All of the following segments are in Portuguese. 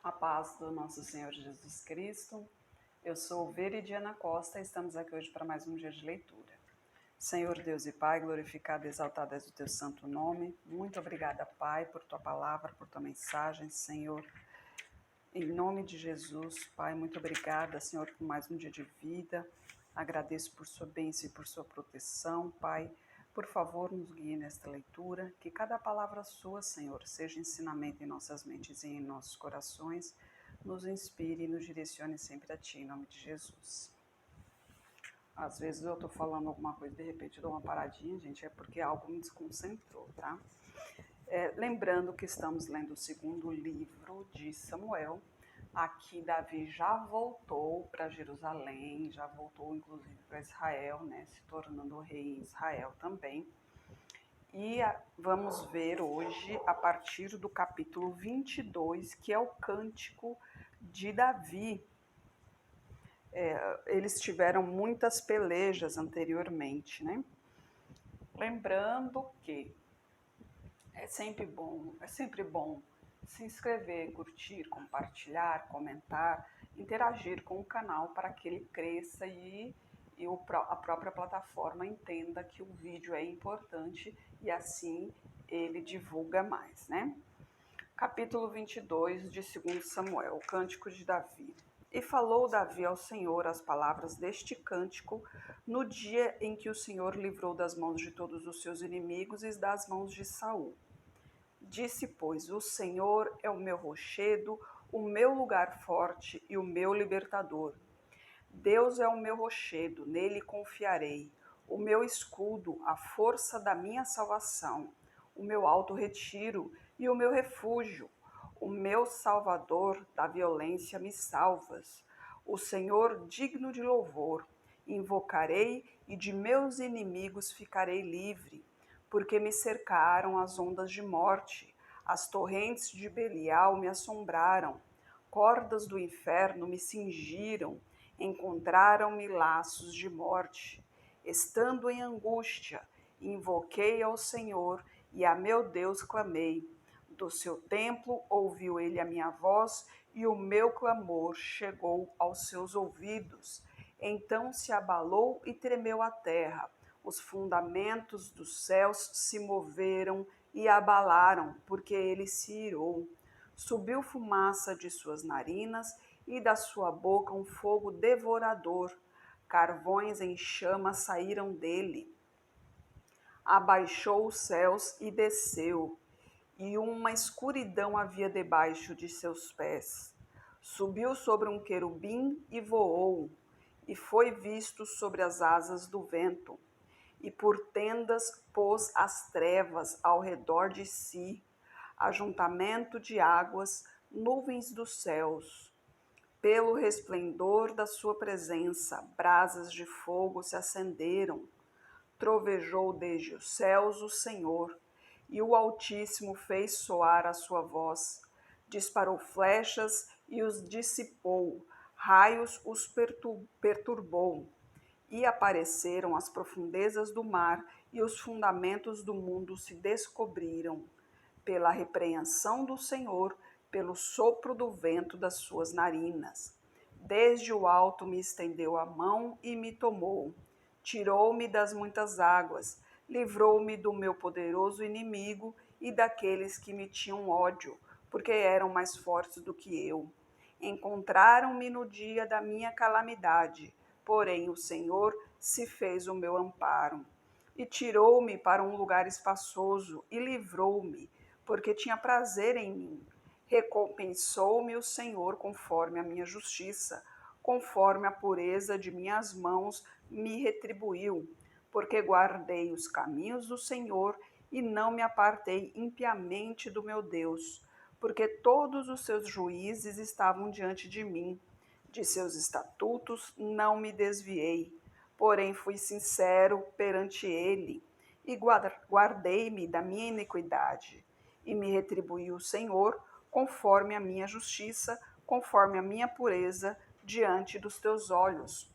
A paz do nosso Senhor Jesus Cristo. Eu sou Veridiana Costa e estamos aqui hoje para mais um dia de leitura. Senhor Deus e Pai, glorificado e exaltado és o teu santo nome. Muito obrigada, Pai, por tua palavra, por tua mensagem, Senhor. Em nome de Jesus, Pai, muito obrigada, Senhor, por mais um dia de vida. Agradeço por sua bênção e por sua proteção, Pai. Por favor, nos guie nesta leitura, que cada palavra sua, Senhor, seja ensinamento em nossas mentes e em nossos corações, nos inspire e nos direcione sempre a Ti, em nome de Jesus. Às vezes eu estou falando alguma coisa, de repente eu dou uma paradinha, gente, é porque algo me desconcentrou, tá? Lembrando que estamos lendo o segundo livro de Samuel. Aqui Davi já voltou para Jerusalém, já voltou inclusive para Israel, né, se tornando rei em Israel também. E vamos ver hoje a partir do capítulo 22, que é o cântico de Davi. Eles tiveram muitas pelejas anteriormente, né? Lembrando que é sempre bom se inscrever, curtir, compartilhar, comentar, interagir com o canal para que ele cresça e a própria plataforma entenda que o vídeo é importante e assim ele divulga mais, né? Capítulo 22 de 2 Samuel, o cântico de Davi. E falou Davi ao Senhor as palavras deste cântico no dia em que o Senhor livrou das mãos de todos os seus inimigos e das mãos de Saul. Disse, pois, o Senhor é o meu rochedo, o meu lugar forte e o meu libertador. Deus é o meu rochedo, nele confiarei, o meu escudo, a força da minha salvação, o meu alto retiro e o meu refúgio. O meu Salvador da violência me salvas. O Senhor digno de louvor. Invocarei e de meus inimigos ficarei livre, porque me cercaram as ondas de morte, as torrentes de Belial me assombraram, cordas do inferno me cingiram, encontraram-me laços de morte. Estando em angústia, invoquei ao Senhor e a meu Deus clamei. Do seu templo ouviu ele a minha voz e o meu clamor chegou aos seus ouvidos. Então se abalou e tremeu a terra. Os fundamentos dos céus se moveram e abalaram, porque ele se irou. Subiu fumaça de suas narinas e da sua boca um fogo devorador. Carvões em chamas saíram dele. Abaixou os céus e desceu, e uma escuridão havia debaixo de seus pés. Subiu sobre um querubim e voou, e foi visto sobre as asas do vento. E por tendas pôs as trevas ao redor de si, ajuntamento de águas, nuvens dos céus. Pelo resplendor da sua presença, brasas de fogo se acenderam. Trovejou desde os céus o Senhor, e o Altíssimo fez soar a sua voz. Disparou flechas e os dissipou, raios os perturbou. E apareceram as profundezas do mar, e os fundamentos do mundo se descobriram. Pela repreensão do Senhor, pelo sopro do vento das suas narinas. Desde o alto me estendeu a mão e me tomou. Tirou-me das muitas águas, livrou-me do meu poderoso inimigo e daqueles que me tinham ódio, porque eram mais fortes do que eu. Encontraram-me no dia da minha calamidade, porém o Senhor se fez o meu amparo. E tirou-me para um lugar espaçoso e livrou-me, porque tinha prazer em mim. Recompensou-me o Senhor conforme a minha justiça, conforme a pureza de minhas mãos me retribuiu, porque guardei os caminhos do Senhor e não me apartei impiamente do meu Deus, porque todos os seus juízes estavam diante de mim. De seus estatutos não me desviei, porém fui sincero perante ele e guardei-me da minha iniquidade. E me retribuiu o Senhor conforme a minha justiça, conforme a minha pureza diante dos teus olhos.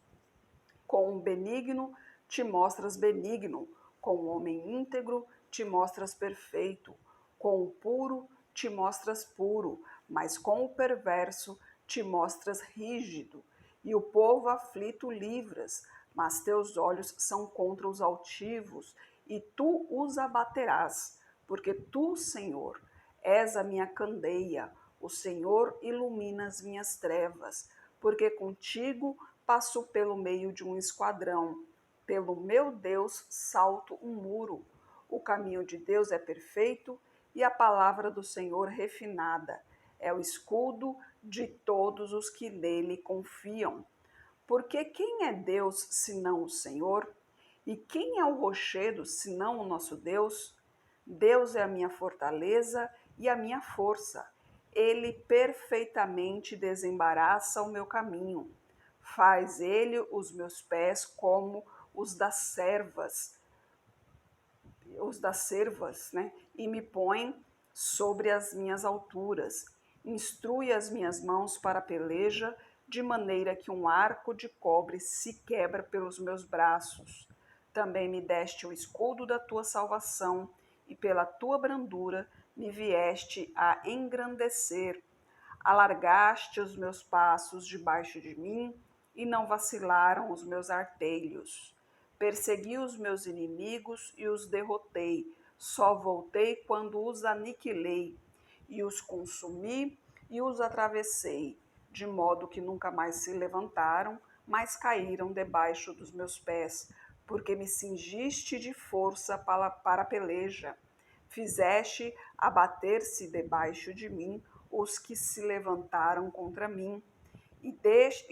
Com o benigno te mostras benigno, com o homem íntegro te mostras perfeito, com o puro te mostras puro, mas com o perverso te mostras rígido, e o povo aflito livras, mas teus olhos são contra os altivos, e tu os abaterás, porque tu, Senhor, és a minha candeia, o Senhor ilumina as minhas trevas, porque contigo passo pelo meio de um esquadrão, pelo meu Deus salto um muro. O caminho de Deus é perfeito e a palavra do Senhor refinada. É o escudo de todos os que nele confiam. Porque quem é Deus senão o Senhor? E quem é o rochedo senão o nosso Deus? Deus é a minha fortaleza e a minha força. Ele perfeitamente desembaraça o meu caminho. Faz ele os meus pés como os das servas, né? E me põe sobre as minhas alturas. Instrui as minhas mãos para a peleja, de maneira que um arco de cobre se quebra pelos meus braços. Também me deste o escudo da tua salvação, e pela tua brandura me vieste a engrandecer. Alargaste os meus passos debaixo de mim, e não vacilaram os meus artelhos. Persegui os meus inimigos e os derrotei. Só voltei quando os aniquilei, e os consumi e os atravessei, de modo que nunca mais se levantaram, mas caíram debaixo dos meus pés, porque me cingiste de força para a peleja. Fizeste abater-se debaixo de mim os que se levantaram contra mim, e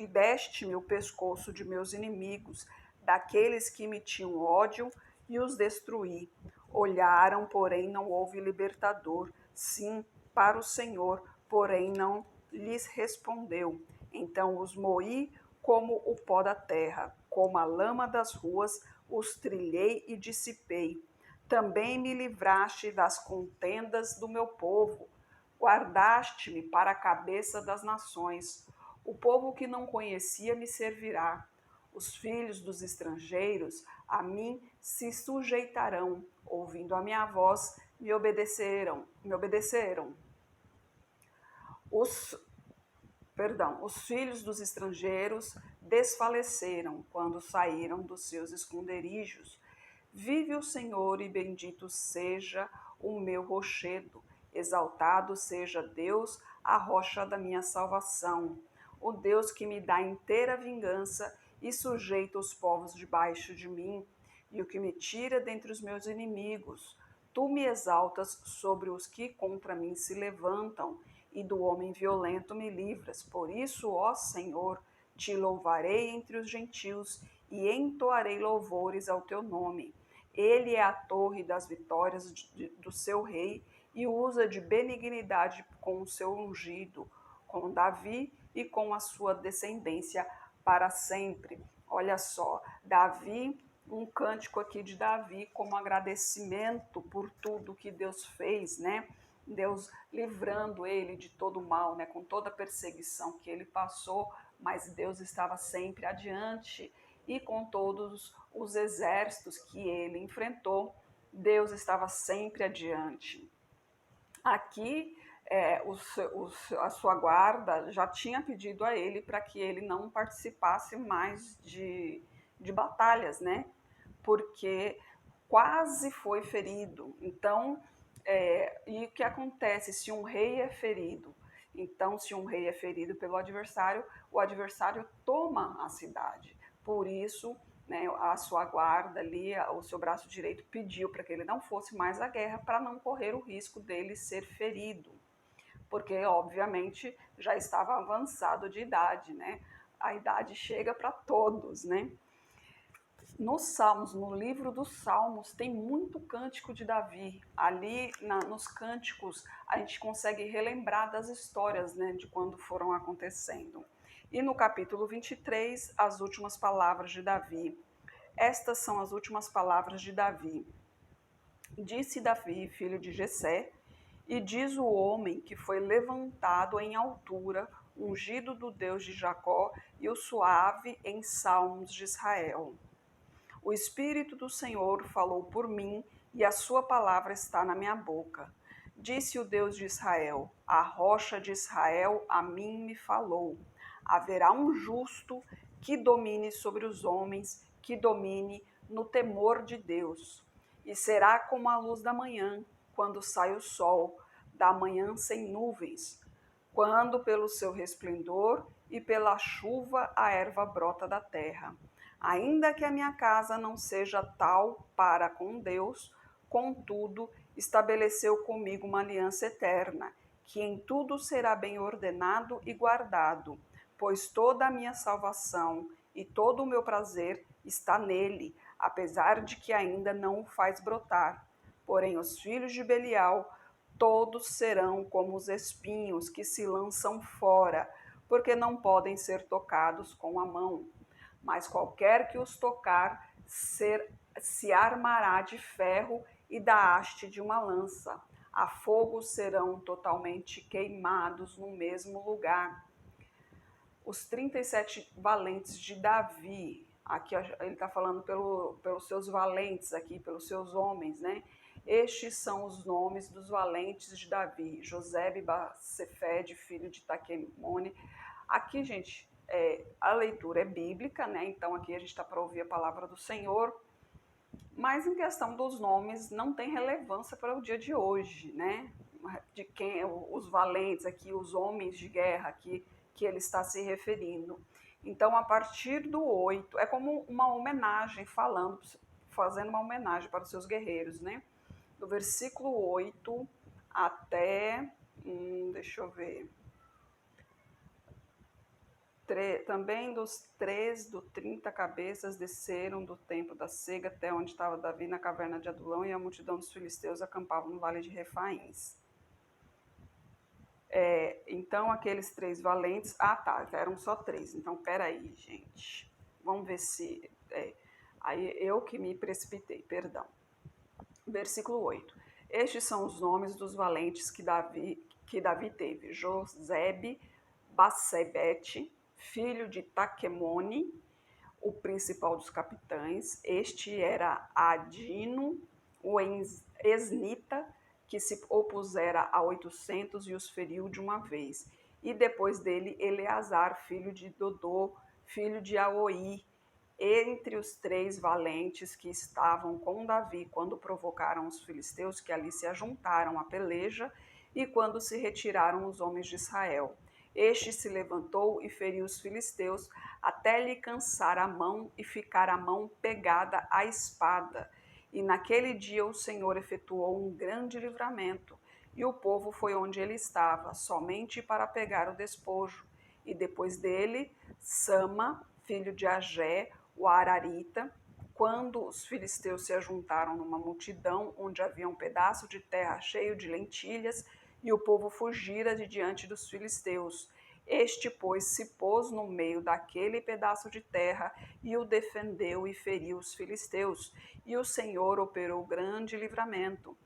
deste-me o pescoço de meus inimigos, daqueles que me tinham ódio, e os destruí. Olharam, porém não houve libertador, sim, para o Senhor, porém não lhes respondeu. Então os moí como o pó da terra, como a lama das ruas, os trilhei e dissipei. Também me livraste das contendas do meu povo, guardaste-me para a cabeça das nações. O povo que não conhecia me servirá. Os filhos dos estrangeiros a mim se sujeitarão, ouvindo a minha voz, me obedeceram. Os filhos dos estrangeiros desfaleceram quando saíram dos seus esconderijos. Vive o Senhor e bendito seja o meu rochedo. Exaltado seja Deus, a rocha da minha salvação. O Deus que me dá inteira vingança e sujeita os povos debaixo de mim, e o que me tira dentre os meus inimigos. Tu me exaltas sobre os que contra mim se levantam, e do homem violento me livras. Por isso, ó Senhor, te louvarei entre os gentios e entoarei louvores ao teu nome. Ele é a torre das vitórias do seu rei e usa de benignidade com o seu ungido, com Davi e com a sua descendência para sempre. Olha só, Davi, um cântico aqui de Davi como agradecimento por tudo que Deus fez, né? Deus livrando ele de todo o mal, né? Com toda a perseguição que ele passou, mas Deus estava sempre adiante, e com todos os exércitos que ele enfrentou, Deus estava sempre adiante. Aqui, a sua guarda já tinha pedido a ele para que ele não participasse mais de batalhas, né? Porque quase foi ferido. Então, e o que acontece se um rei é ferido? Então, se um rei é ferido pelo adversário, o adversário toma a cidade. Por isso, né, a sua guarda ali, o seu braço direito pediu para que ele não fosse mais à guerra, para não correr o risco dele ser ferido, porque obviamente já estava avançado de idade, né? A idade chega para todos, né? Nos Salmos, no livro dos Salmos, tem muito cântico de Davi. Ali, nos cânticos, a gente consegue relembrar das histórias, né, de quando foram acontecendo. E no capítulo 23, as últimas palavras de Davi. Estas são as últimas palavras de Davi. Disse Davi, filho de Jessé, e diz o homem que foi levantado em altura, ungido do Deus de Jacó, e o suave em salmos de Israel. O Espírito do Senhor falou por mim, e a sua palavra está na minha boca. Disse o Deus de Israel: a rocha de Israel a mim me falou. Haverá um justo que domine sobre os homens, que domine no temor de Deus. E será como a luz da manhã, quando sai o sol, da manhã sem nuvens, quando pelo seu resplendor e pela chuva a erva brota da terra. Ainda que a minha casa não seja tal para com Deus, contudo, estabeleceu comigo uma aliança eterna, que em tudo será bem ordenado e guardado, pois toda a minha salvação e todo o meu prazer está nele, apesar de que ainda não o faz brotar. Porém, os filhos de Belial todos serão como os espinhos que se lançam fora, porque não podem ser tocados com a mão. Mas qualquer que os tocar se armará de ferro e da haste de uma lança. A fogo serão totalmente queimados no mesmo lugar. Os 37 valentes de Davi, aqui ele está falando pelos seus valentes aqui, pelos seus homens, né? Estes são os nomes dos valentes de Davi: Josebe Basefede, filho de Taquemone. Aqui, gente, a leitura é bíblica, né? Então aqui a gente está para ouvir a palavra do Senhor, mas em questão dos nomes não tem relevância para o dia de hoje, né? De quem os valentes aqui, os homens de guerra aqui que ele está se referindo. Então, a partir do 8, é como uma homenagem fazendo uma homenagem para os seus guerreiros, né? Do versículo 8 até, deixa eu ver, também dos 30 cabeças desceram do templo da cega até onde estava Davi na caverna de Adulão, e a multidão dos filisteus acampava no vale de Refaíns. Então aqueles 3 valentes, eram só 3, então peraí, gente, vamos ver se, aí eu que me precipitei, perdão. Versículo 8, estes são os nomes dos valentes que Davi teve: Josebe Bassebete, filho de Taquemone, o principal dos capitães. Este era Adino, o esnita, que se opusera a 800 e os feriu de uma vez. E depois dele, Eleazar, filho de Dodô, filho de Aoi, entre os 3 valentes que estavam com Davi quando provocaram os filisteus, que ali se ajuntaram à peleja, e quando se retiraram os homens de Israel. Este se levantou e feriu os filisteus, até lhe cansar a mão e ficar a mão pegada à espada. E naquele dia o Senhor efetuou um grande livramento, e o povo foi onde ele estava, somente para pegar o despojo. E depois dele, Sama, filho de Agé, o Ararita, quando os filisteus se ajuntaram numa multidão, onde havia um pedaço de terra cheio de lentilhas, e o povo fugira de diante dos filisteus. Este, pois, se pôs no meio daquele pedaço de terra e o defendeu e feriu os filisteus, e o Senhor operou grande livramento.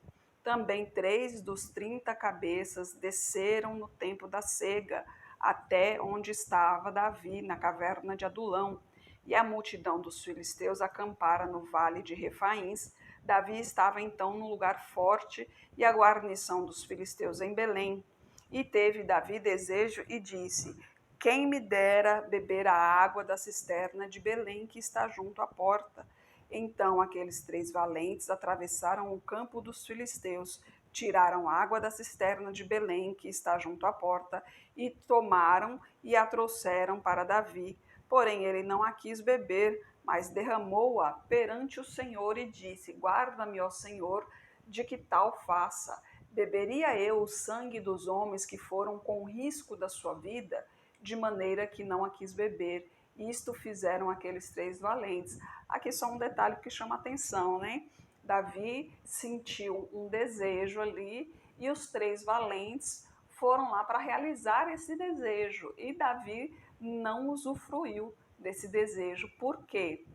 Também 3 dos 30 cabeças desceram no tempo da cega, até onde estava Davi, na caverna de Adulão, e a multidão dos filisteus acampara no vale de Refaíns. Davi estava então num lugar forte, e a guarnição dos filisteus em Belém. E teve Davi desejo e disse: quem me dera beber a água da cisterna de Belém, que está junto à porta. Então aqueles 3 valentes atravessaram o campo dos filisteus, tiraram água da cisterna de Belém, que está junto à porta, e tomaram e a trouxeram para Davi. Porém ele não a quis beber, mas derramou-a perante o Senhor e disse: guarda-me, ó Senhor, de que tal faça. Beberia eu o sangue dos homens que foram com risco da sua vida? De maneira que não a quis beber. Isto fizeram aqueles 3 valentes. Aqui só um detalhe que chama atenção, né? Davi sentiu um desejo ali e os 3 valentes foram lá para realizar esse desejo. E Davi não usufruiu desse desejo. Por quê?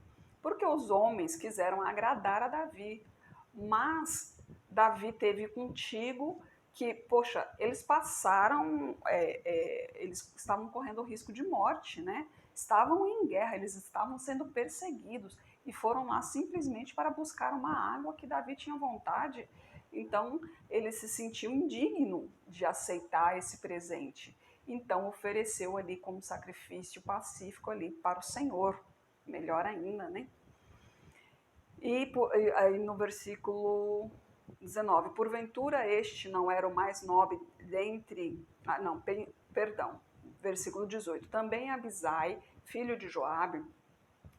Porque os homens quiseram agradar a Davi. Mas Davi teve contigo que, poxa, eles passaram, eles estavam correndo o risco de morte, né? Estavam em guerra, eles estavam sendo perseguidos e foram lá simplesmente para buscar uma água que Davi tinha vontade. Então ele se sentiu indigno de aceitar esse presente. Então ofereceu ali como sacrifício pacífico ali para o Senhor. Melhor ainda, né? E aí no versículo 19, porventura este não era o mais nobre dentre... perdão, versículo 18, também Abisai, filho de Joabe,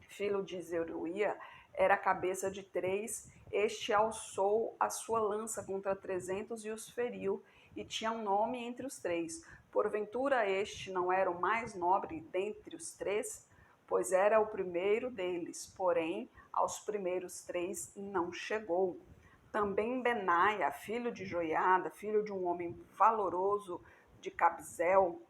filho de Zeruia, era a cabeça de 3, este alçou a sua lança contra 300 e os feriu, e tinha um nome entre os 3. Porventura este não era o mais nobre dentre os 3? Pois era o primeiro deles, porém aos primeiros 3 não chegou. Também Benaia, filho de Joiada, filho de um homem valoroso de Cabzel,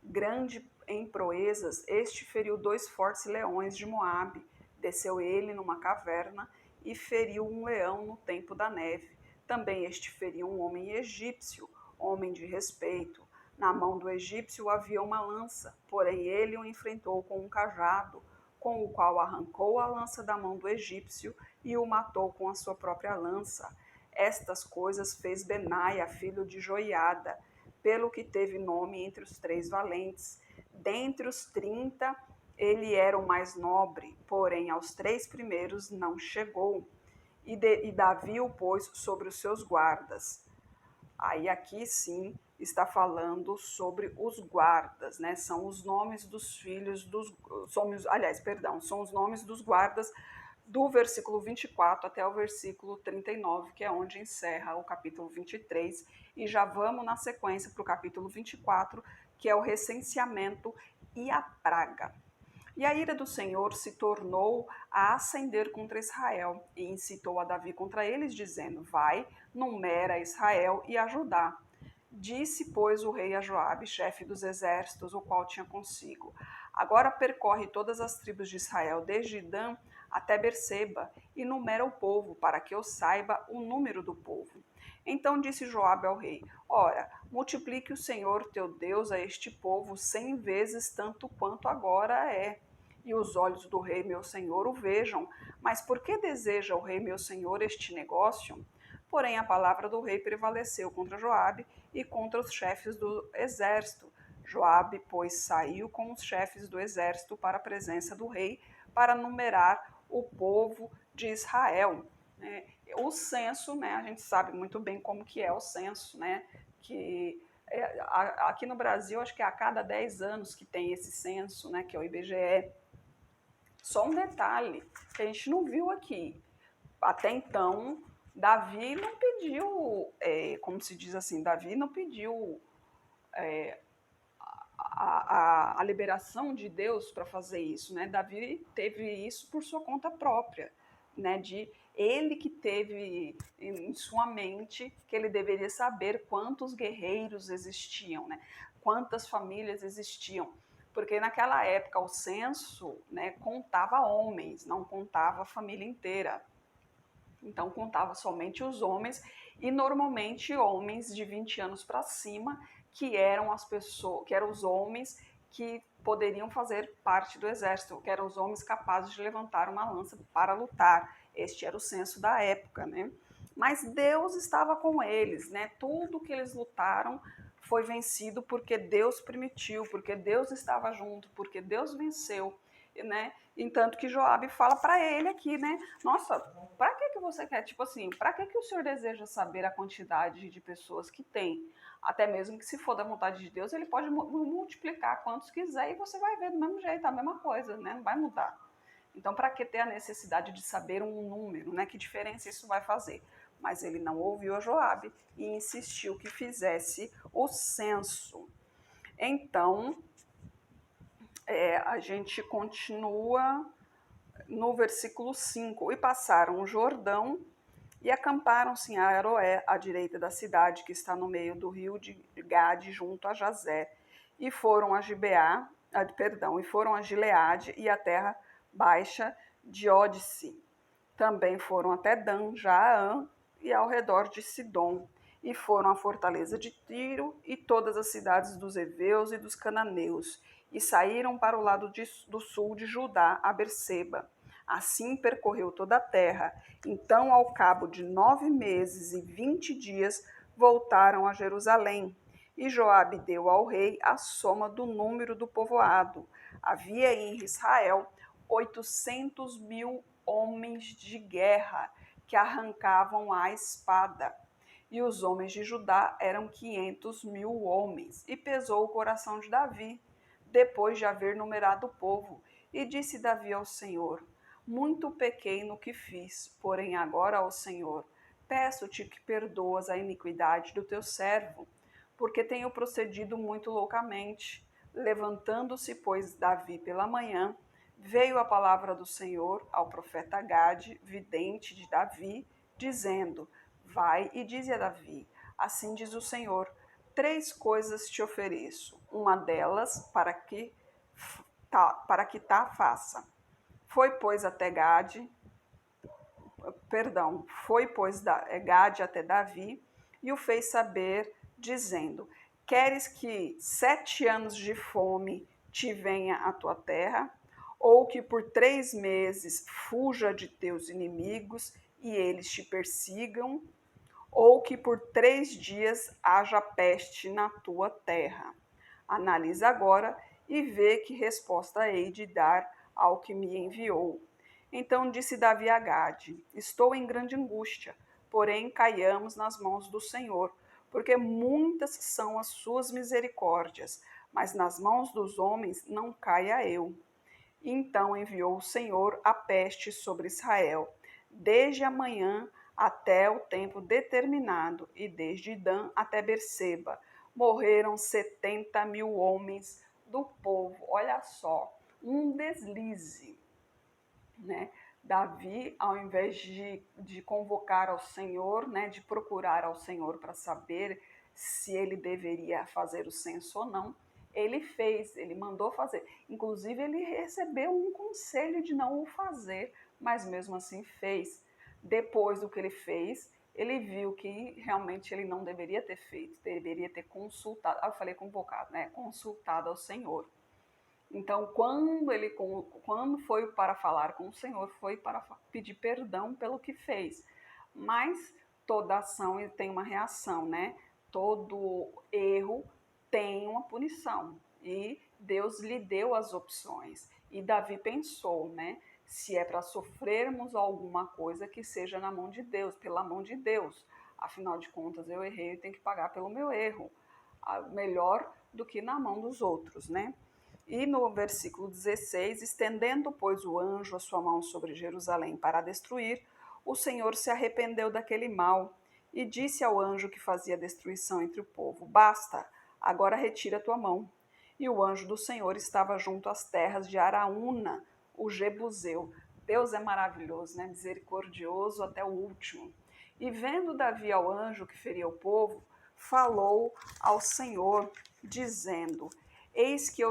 grande em proezas, este feriu 2 fortes leões de Moabe. Desceu ele numa caverna e feriu um leão no tempo da neve. Também este feriu um homem egípcio, homem de respeito. Na mão do egípcio havia uma lança, porém ele o enfrentou com um cajado, com o qual arrancou a lança da mão do egípcio e o matou com a sua própria lança. Estas coisas fez Benaia, filho de Joiada, pelo que teve nome entre os 3 valentes. Dentre os 30, ele era o mais nobre, porém aos 3 primeiros não chegou. E Davi o pôs sobre os seus guardas. Aí aqui sim está falando sobre os guardas, né? São os nomes dos filhos dos... são os nomes dos guardas do versículo 24 até o versículo 39, que é onde encerra o capítulo 23, e já vamos na sequência para o capítulo 24, que é o recenseamento e a praga. E a ira do Senhor se tornou a ascender contra Israel, e incitou a Davi contra eles, dizendo: vai, numera Israel e a Judá. Disse, pois, o rei a Joabe, chefe dos exércitos, o qual tinha consigo: agora percorre todas as tribos de Israel, desde Dan até Berseba, e numera o povo, para que eu saiba o número do povo. Então disse Joabe ao rei: ora, multiplique o Senhor teu Deus a este povo 100 vezes tanto quanto agora é. E os olhos do rei meu senhor o vejam. Mas por que deseja o rei meu senhor este negócio? Porém a palavra do rei prevaleceu contra Joabe e contra os chefes do exército. Joabe, pois, saiu com os chefes do exército para a presença do rei, para numerar o povo de Israel. O censo, né, a gente sabe muito bem como que é o censo, né, que aqui no Brasil acho que é a cada 10 anos que tem esse censo, né, que é o IBGE. Só um detalhe que a gente não viu aqui. Até então, Davi não pediu, como se diz assim, Davi não pediu a liberação de Deus para fazer isso, né? Davi teve isso por sua conta própria, né? De ele que teve em sua mente que ele deveria saber quantos guerreiros existiam, né? Quantas famílias existiam, porque naquela época o censo, né, contava homens, não contava a família inteira. Então contava somente os homens e normalmente homens de 20 anos para cima, que eram as pessoas, que eram os homens que poderiam fazer parte do exército, que eram os homens capazes de levantar uma lança para lutar. Este era o censo da época, né? Mas Deus estava com eles, né? Tudo que eles lutaram foi vencido porque Deus permitiu, porque Deus estava junto, porque Deus venceu, né? Entanto que Joabe fala para ele aqui, né? Nossa, para que você quer? Tipo assim, para que o senhor deseja saber a quantidade de pessoas que tem? Até mesmo que se for da vontade de Deus, ele pode multiplicar quantos quiser e você vai ver do mesmo jeito, a mesma coisa, né? Não vai mudar. Então, para que ter a necessidade de saber um número, né? Que diferença isso vai fazer? Mas ele não ouviu a Joabe e insistiu que fizesse o censo. Então, a gente continua no versículo 5. E passaram o Jordão e acamparam-se em Aroé, à direita da cidade, que está no meio do rio de Gade, junto a Jazé. E foram a Gileade e a terra baixa de Ódice. Também foram até Dan, Jaã e ao redor de Sidom. E foram à fortaleza de Tiro e todas as cidades dos heveus e dos cananeus. E saíram para o lado do sul de Judá, a Berseba. Assim percorreu toda a terra. Então, ao cabo de 9 meses e 20 dias, voltaram a Jerusalém. E Joabe deu ao rei a soma do número do povoado. Havia em Israel 800.000 homens de guerra que arrancavam a espada. E os homens de Judá eram 500.000 homens. E pesou o coração de Davi, depois de haver numerado o povo. E disse Davi ao Senhor: muito pequei no que fiz, porém agora, ó Senhor, peço-te que perdoas a iniquidade do teu servo, porque tenho procedido muito loucamente. Levantando-se, pois, Davi pela manhã, veio a palavra do Senhor ao profeta Gade, vidente de Davi, dizendo: vai e dize a Davi, assim diz o Senhor, 3 coisas te ofereço, uma delas para que tá faça. Foi, pois, Gade até Davi e o fez saber, dizendo: queres que 7 anos de fome te venha à tua terra, ou que por 3 meses fuja de teus inimigos e eles te persigam, ou que por 3 dias haja peste na tua terra? Analisa agora e vê que resposta hei de dar ao que me enviou. Então disse Davi a Gade: estou em grande angústia, porém caiamos nas mãos do Senhor, porque muitas são as suas misericórdias, mas nas mãos dos homens não caia eu. Então enviou o Senhor a peste sobre Israel, desde a manhã até o tempo determinado, e desde Dan até Berseba. Morreram 70.000 homens do povo. Olha só, um deslize, né? Davi, ao invés de convocar ao Senhor, né, de procurar ao Senhor para saber se ele deveria fazer o censo ou não, ele fez, ele mandou fazer. Inclusive, ele recebeu um conselho de não o fazer, mas mesmo assim fez. Depois do que ele fez, ele viu que realmente ele não deveria ter feito, deveria ter consultado, eu falei convocado, né, consultado ao Senhor. Então, quando foi para falar com o Senhor, foi para pedir perdão pelo que fez. Mas toda ação tem uma reação, né? Todo erro tem uma punição. E Deus lhe deu as opções. E Davi pensou, né? Se é para sofrermos alguma coisa, que seja na mão de Deus, pela mão de Deus. Afinal de contas, eu errei e tenho que pagar pelo meu erro. Melhor do que na mão dos outros, né? E no versículo 16, estendendo, pois, o anjo a sua mão sobre Jerusalém para destruir, o Senhor se arrependeu daquele mal e disse ao anjo que fazia destruição entre o povo: basta, agora retira a tua mão. E o anjo do Senhor estava junto às terras de Araúna, o Jebuseu. Deus é maravilhoso, né? Misericordioso até o último. E vendo Davi ao anjo que feria o povo, falou ao Senhor, dizendo: eis que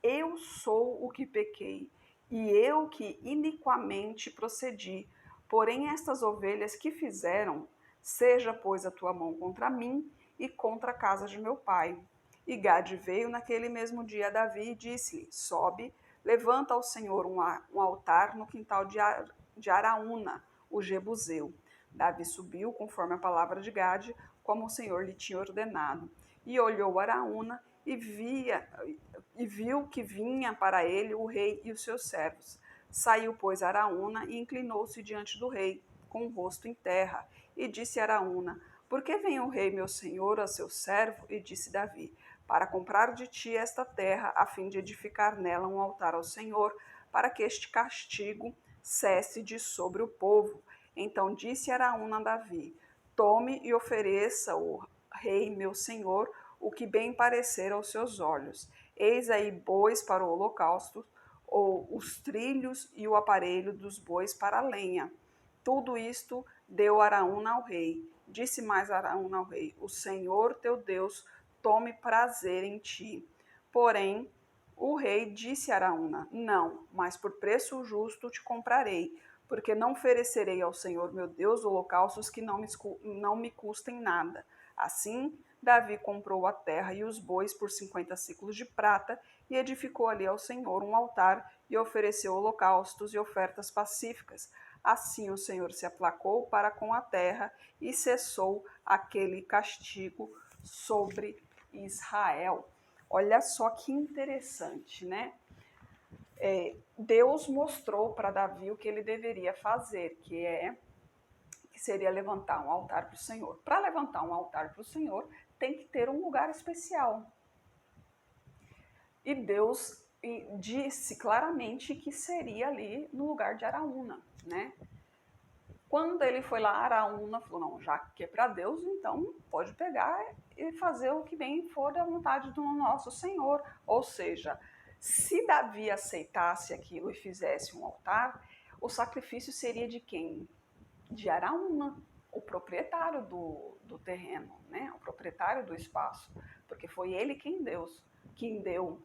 eu sou o que pequei, e eu que iniquamente procedi. Porém, estas ovelhas que fizeram, seja, pois, a tua mão contra mim e contra a casa de meu pai. E Gade veio naquele mesmo dia a Davi e disse-lhe: sobe, levanta ao Senhor um altar no quintal de Araúna, o Jebuseu. Davi subiu, conforme a palavra de Gade, como o Senhor lhe tinha ordenado. E olhou Araúna e viu que vinha para ele o rei e os seus servos. Saiu, pois, Araúna e inclinou-se diante do rei, com o rosto em terra. E disse Araúna: por que vem o rei meu senhor a seu servo? E disse Davi: para comprar de ti esta terra, a fim de edificar nela um altar ao Senhor, para que este castigo cesse de sobre o povo. Então disse Araúna a Davi: tome e ofereça o rei meu senhor o que bem parecer aos seus olhos. Eis aí bois para o holocausto, ou os trilhos e o aparelho dos bois para a lenha. Tudo isto deu Araúna ao rei. Disse mais Araúna ao rei: o Senhor teu Deus tome prazer em ti. Porém, o rei disse a Araúna: não, mas por preço justo te comprarei, porque não oferecerei ao Senhor meu Deus holocaustos que não me custem nada. Assim, Davi comprou a terra e os bois por 50 siclos de prata e edificou ali ao Senhor um altar e ofereceu holocaustos e ofertas pacíficas. Assim o Senhor se aplacou para com a terra e cessou aquele castigo sobre Israel. Olha só que interessante, né? Deus mostrou para Davi o que ele deveria fazer, que seria levantar um altar para o Senhor. Para levantar um altar para o Senhor, tem que ter um lugar especial. E Deus disse claramente que seria ali no lugar de Araúna, né? Quando ele foi lá, Araúna falou, não, já que é para Deus, então pode pegar e fazer o que bem for da vontade do nosso Senhor. Ou seja, se Davi aceitasse aquilo e fizesse um altar, o sacrifício seria de quem? De Araúna, o proprietário do terreno, né? O proprietário do espaço, porque foi ele quem deu.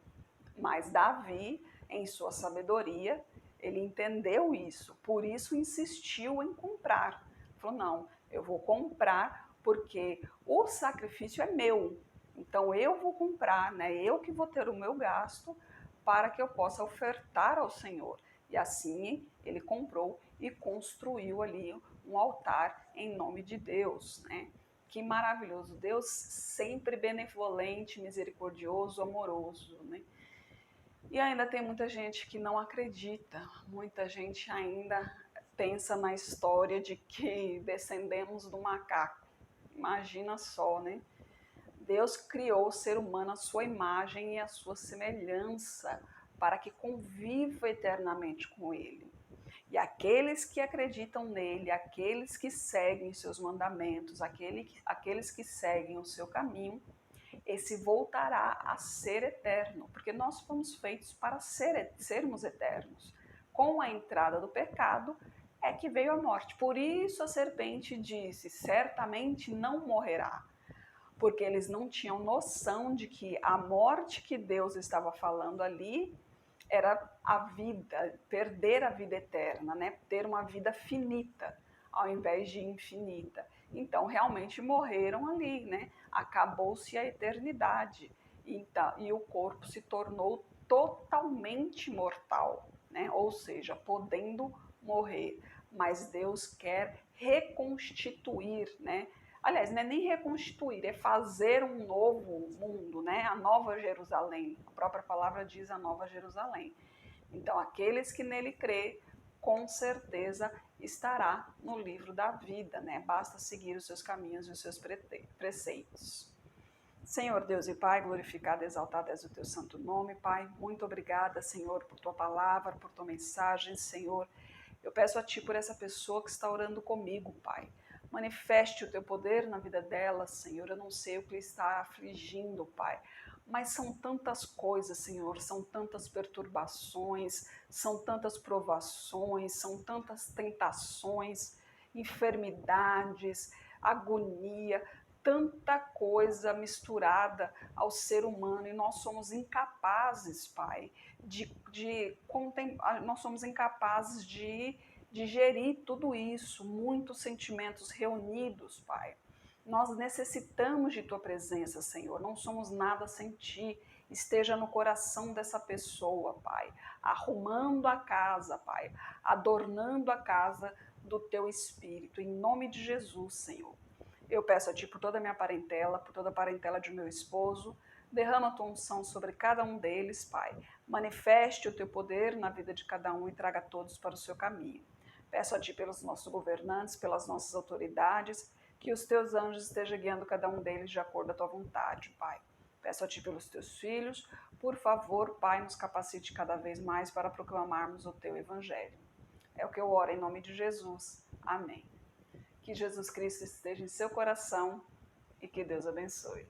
Mas Davi, em sua sabedoria, ele entendeu isso, por isso insistiu em comprar. Falou: não, eu vou comprar porque o sacrifício é meu, então eu vou comprar, né? Eu que vou ter o meu gasto para que eu possa ofertar ao Senhor. E assim ele comprou e construiu ali um altar em nome de Deus, né? Que maravilhoso! Deus sempre benevolente, misericordioso, amoroso, né? E ainda tem muita gente que não acredita, muita gente ainda pensa na história de que descendemos do macaco. Imagina só, né? Deus criou o ser humano à sua imagem e à sua semelhança para que conviva eternamente com ele. E aqueles que acreditam nele, aqueles que seguem seus mandamentos, aqueles que seguem o seu caminho, esse voltará a ser eterno, porque nós fomos feitos para sermos eternos. Com a entrada do pecado é que veio a morte. Por isso a serpente disse: certamente não morrerá. Porque eles não tinham noção de que a morte que Deus estava falando ali era a vida, perder a vida eterna, né? Ter uma vida finita ao invés de infinita. Então, realmente morreram ali, né? Acabou-se a eternidade. Então, e o corpo se tornou totalmente mortal, né? Ou seja, podendo morrer. Mas Deus quer reconstituir, né? Aliás, não é nem reconstituir, é fazer um novo mundo, né? A nova Jerusalém. A própria palavra diz a nova Jerusalém. Então, aqueles que nele crê, com certeza estará no livro da vida, né? Basta seguir os seus caminhos e os seus preceitos. Senhor Deus e Pai, glorificado e exaltado és o teu santo nome, Pai. Muito obrigada, Senhor, por tua palavra, por tua mensagem, Senhor. Eu peço a Ti por essa pessoa que está orando comigo, Pai. Manifeste o Teu poder na vida dela, Senhor. Eu não sei o que está afligindo, Pai. Mas são tantas coisas, Senhor, são tantas perturbações, são tantas provações, são tantas tentações, enfermidades, agonia, tanta coisa misturada ao ser humano e nós somos incapazes, Pai, nós somos incapazes de digerir tudo isso, muitos sentimentos reunidos, Pai. Nós necessitamos de Tua presença, Senhor, não somos nada sem Ti. Esteja no coração dessa pessoa, Pai, arrumando a casa, Pai, adornando a casa do Teu Espírito, em nome de Jesus, Senhor. Eu peço a Ti por toda a minha parentela, por toda a parentela de meu esposo, derrama a Tua unção sobre cada um deles, Pai. Manifeste o Teu poder na vida de cada um e traga todos para o Seu caminho. Peço a Ti pelos nossos governantes, pelas nossas autoridades, que os Teus anjos estejam guiando cada um deles de acordo com a Tua vontade, Pai. Peço a Ti pelos Teus filhos, por favor, Pai, nos capacite cada vez mais para proclamarmos o Teu Evangelho. É o que eu oro em nome de Jesus. Amém. Que Jesus Cristo esteja em seu coração e que Deus abençoe.